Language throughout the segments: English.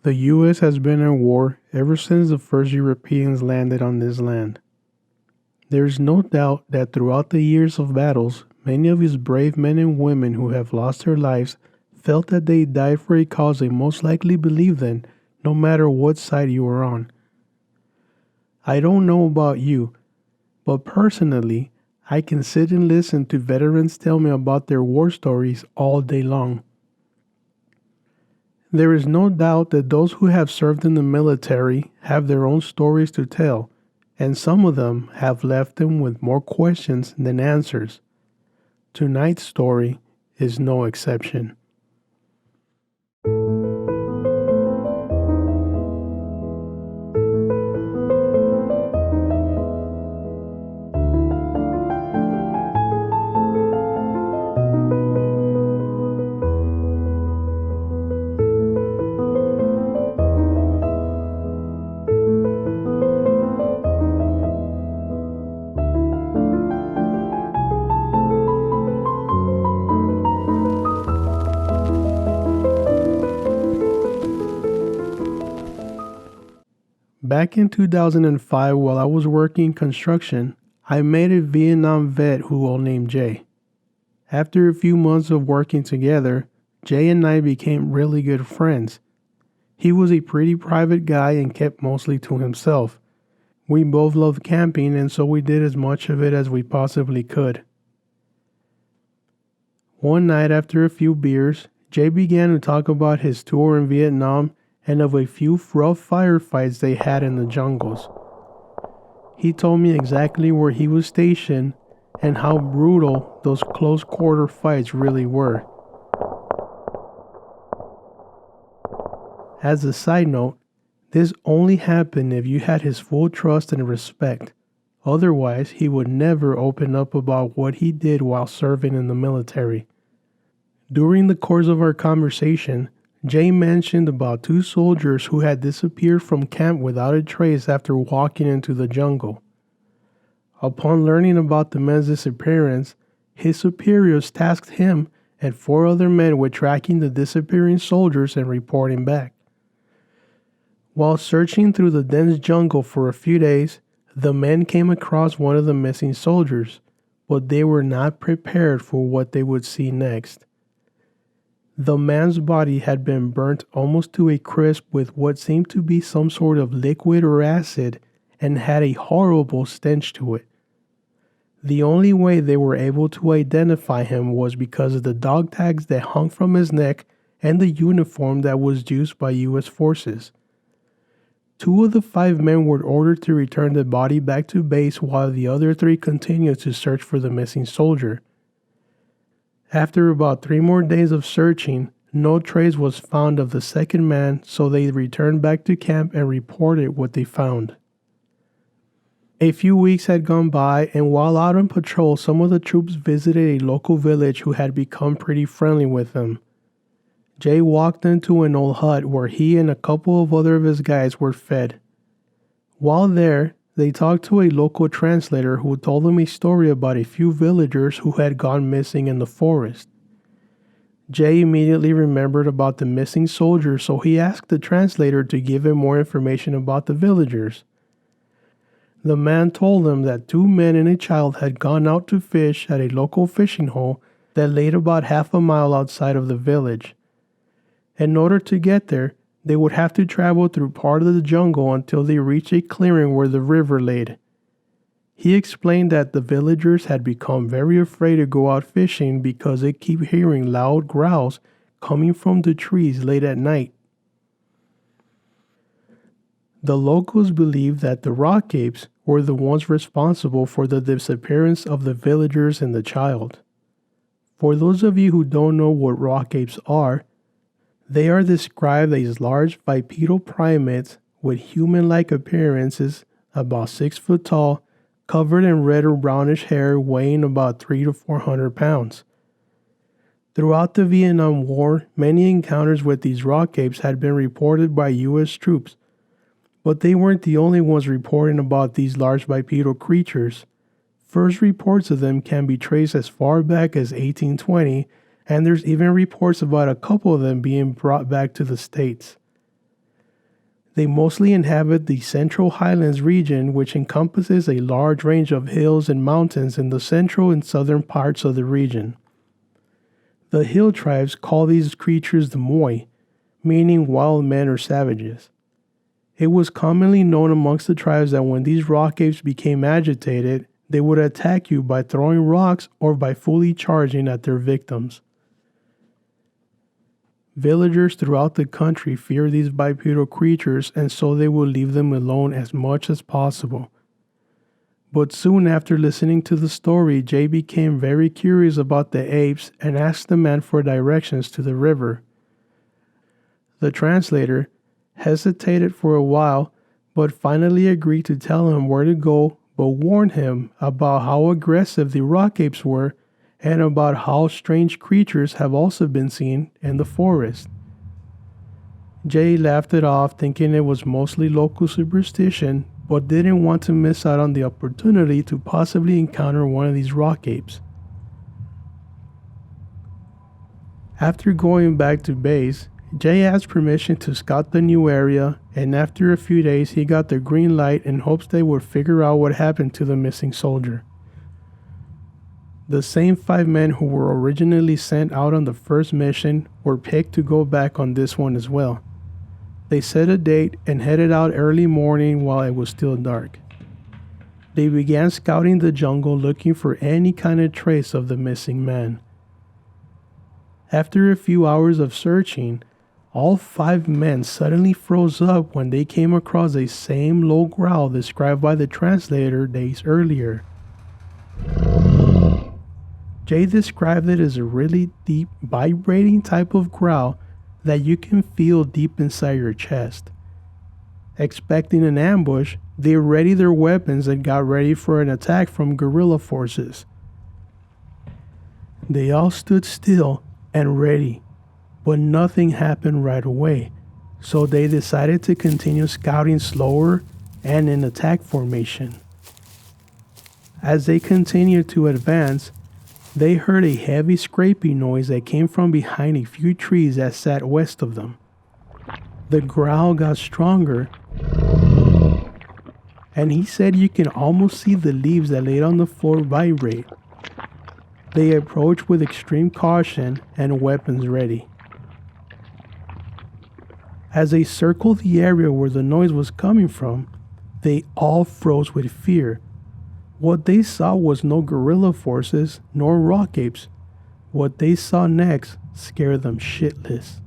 The U.S. has been at war ever since the first Europeans landed on this land. There is no doubt that throughout the years of battles, many of his brave men and women who have lost their lives felt that they died for a cause they most likely believed in, no matter what side you were on. I don't know about you, but personally, I can sit and listen to veterans tell me about their war stories all day long. There is no doubt that those who have served in the military have their own stories to tell, and some of them have left them with more questions than answers. Tonight's story is no exception. Back in 2005, while I was working construction, I met a Vietnam vet who we'll name Jay. After a few months of working together, Jay and I became really good friends. He was a pretty private guy and kept mostly to himself. We both loved camping, and so we did as much of it as we possibly could. One night after a few beers, Jay began to talk about his tour in Vietnam and of a few rough firefights they had in the jungles. He told me exactly where he was stationed and how brutal those close quarter fights really were. As a side note, this only happened if you had his full trust and respect. Otherwise, he would never open up about what he did while serving in the military. During the course of our conversation, Jay mentioned about two soldiers who had disappeared from camp without a trace after walking into the jungle. Upon learning about the men's disappearance, his superiors tasked him and 4 other men with tracking the disappearing soldiers and reporting back. While searching through the dense jungle for a few days, the men came across one of the missing soldiers, but they were not prepared for what they would see next. The man's body had been burnt almost to a crisp with what seemed to be some sort of liquid or acid and had a horrible stench to it. The only way they were able to identify him was because of the dog tags that hung from his neck and the uniform that was used by U.S. forces. 2 of the 5 men were ordered to return the body back to base while the other 3 continued to search for the missing soldier. After about 3 more days of searching, no trace was found of the second man, so they returned back to camp and reported what they found. A few weeks had gone by, and while out on patrol, some of the troops visited a local village who had become pretty friendly with them. Jay walked into an old hut where he and a couple of other of his guys were fed. While there, they talked to a local translator who told them a story about a few villagers who had gone missing in the forest. Jay immediately remembered about the missing soldiers, so he asked the translator to give him more information about the villagers. The man told him that 2 men and a child had gone out to fish at a local fishing hole that laid about half a mile outside of the village. In order to get there, they would have to travel through part of the jungle until they reached a clearing where the river laid. He explained that the villagers had become very afraid to go out fishing because they keep hearing loud growls coming from the trees late at night. The locals believed that the rock apes were the ones responsible for the disappearance of the villagers and the child. For those of you who don't know what rock apes are, they are described as large bipedal primates with human-like appearances, about 6 foot tall, covered in red or brownish hair, weighing about 300 to 400 pounds. Throughout the Vietnam War, many encounters with these rock apes had been reported by U.S. troops, but they weren't the only ones reporting about these large bipedal creatures. First reports of them can be traced as far back as 1820, and there's even reports about a couple of them being brought back to the States. They mostly inhabit the Central Highlands region, which encompasses a large range of hills and mountains in the central and southern parts of the region. The hill tribes call these creatures the Moi, meaning wild men or savages. It was commonly known amongst the tribes that when these rock apes became agitated, they would attack you by throwing rocks or by fully charging at their victims. Villagers throughout the country fear these bipedal creatures, and so they will leave them alone as much as possible. But soon after listening to the story, Jay became very curious about the apes and asked the man for directions to the river. The translator hesitated for a while, but finally agreed to tell him where to go, but warned him about how aggressive the rock apes were and about how strange creatures have also been seen in the forest. Jay laughed it off, thinking it was mostly local superstition, but didn't want to miss out on the opportunity to possibly encounter one of these rock apes. After going back to base, Jay asked permission to scout the new area, and after a few days he got the green light in hopes they would figure out what happened to the missing soldier. The same 5 men who were originally sent out on the first mission were picked to go back on this one as well. They set a date and headed out early morning while it was still dark. They began scouting the jungle looking for any kind of trace of the missing man. After a few hours of searching, all 5 men suddenly froze up when they came across the same low growl described by the translator days earlier. Jay described it as a really deep, vibrating type of growl that you can feel deep inside your chest. Expecting an ambush, they readied their weapons and got ready for an attack from guerrilla forces. They all stood still and ready, but nothing happened right away, so they decided to continue scouting slower and in attack formation. As they continued to advance, they heard a heavy scraping noise that came from behind a few trees that sat west of them. The growl got stronger, and he said you can almost see the leaves that laid on the floor vibrate. They approached with extreme caution and weapons ready. As they circled the area where the noise was coming from, they all froze with fear. What they saw was no guerrilla forces nor rock apes. What they saw next scared them shitless.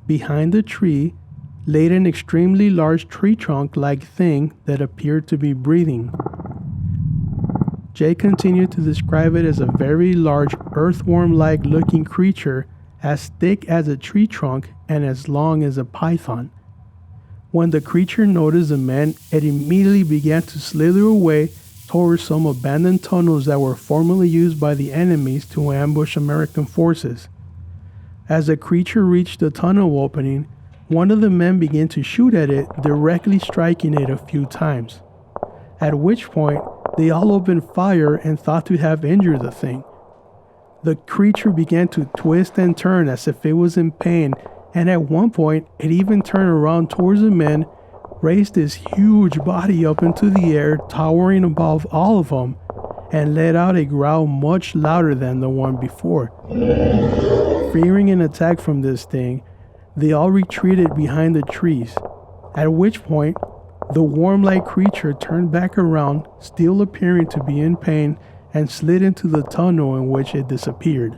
Behind the tree laid an extremely large tree trunk-like thing that appeared to be breathing. Jay continued to describe it as a very large earthworm-like looking creature as thick as a tree trunk and as long as a python. When the creature noticed the men, it immediately began to slither away towards some abandoned tunnels that were formerly used by the enemies to ambush American forces. As the creature reached the tunnel opening, one of the men began to shoot at it, directly striking it a few times. At which point, they all opened fire and thought to have injured the thing. The creature began to twist and turn as if it was in pain, and at one point, it even turned around towards the men, raised its huge body up into the air, towering above all of them, and let out a growl much louder than the one before. Fearing an attack from this thing, they all retreated behind the trees, at which point, the worm-like creature turned back around, still appearing to be in pain, and slid into the tunnel in which it disappeared.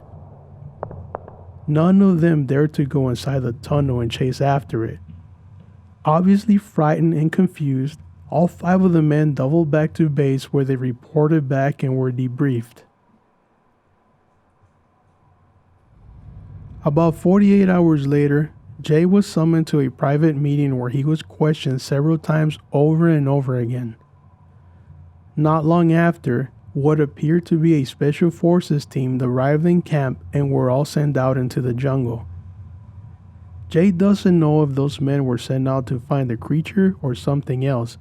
None of them dared to go inside the tunnel and chase after it. Obviously frightened and confused, all 5 of the men doubled back to base where they reported back and were debriefed. About 48 hours later, Jay was summoned to a private meeting where he was questioned several times over and over again. Not long after, what appeared to be a special forces team arrived in camp and were all sent out into the jungle. Jay doesn't know if those men were sent out to find the creature or something else,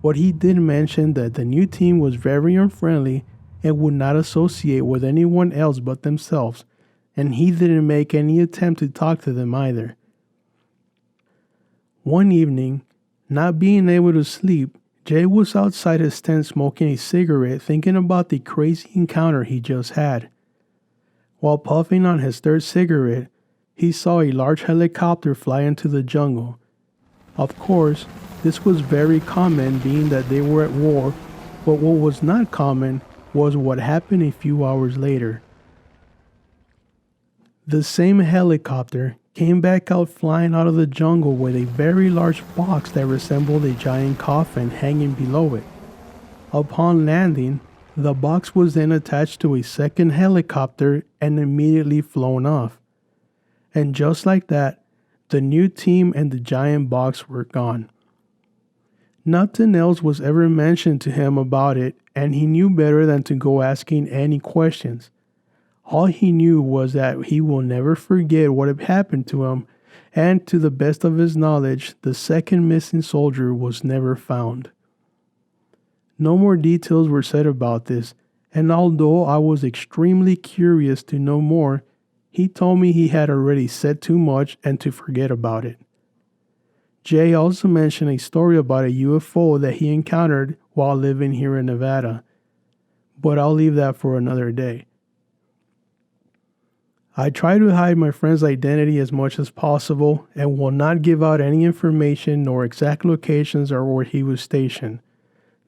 but he did mention that the new team was very unfriendly and would not associate with anyone else but themselves, and he didn't make any attempt to talk to them either. One evening, not being able to sleep, Jay was outside his tent smoking a cigarette, thinking about the crazy encounter he just had. While puffing on his third cigarette, he saw a large helicopter fly into the jungle. Of course, this was very common being that they were at war, but what was not common was what happened a few hours later. The same helicopter came back out flying out of the jungle with a very large box that resembled a giant coffin hanging below it. Upon landing, the box was then attached to a second helicopter and immediately flown off. And just like that, the new team and the giant box were gone. Nothing else was ever mentioned to him about it, and he knew better than to go asking any questions. All he knew was that he will never forget what had happened to him, and to the best of his knowledge, the second missing soldier was never found. No more details were said about this, and although I was extremely curious to know more, he told me he had already said too much and to forget about it. Jay also mentioned a story about a UFO that he encountered while living here in Nevada, but I'll leave that for another day. I try to hide my friend's identity as much as possible and will not give out any information nor exact locations or where he was stationed.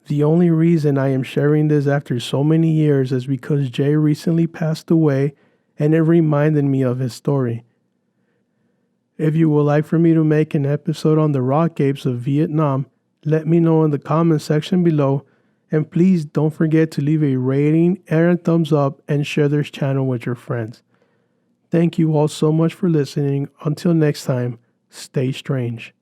The only reason I am sharing this after so many years is because Jay recently passed away and it reminded me of his story. If you would like for me to make an episode on the rock apes of Vietnam, let me know in the comment section below, and please don't forget to leave a rating and a thumbs up and share this channel with your friends. Thank you all so much for listening. Until next time, stay strange.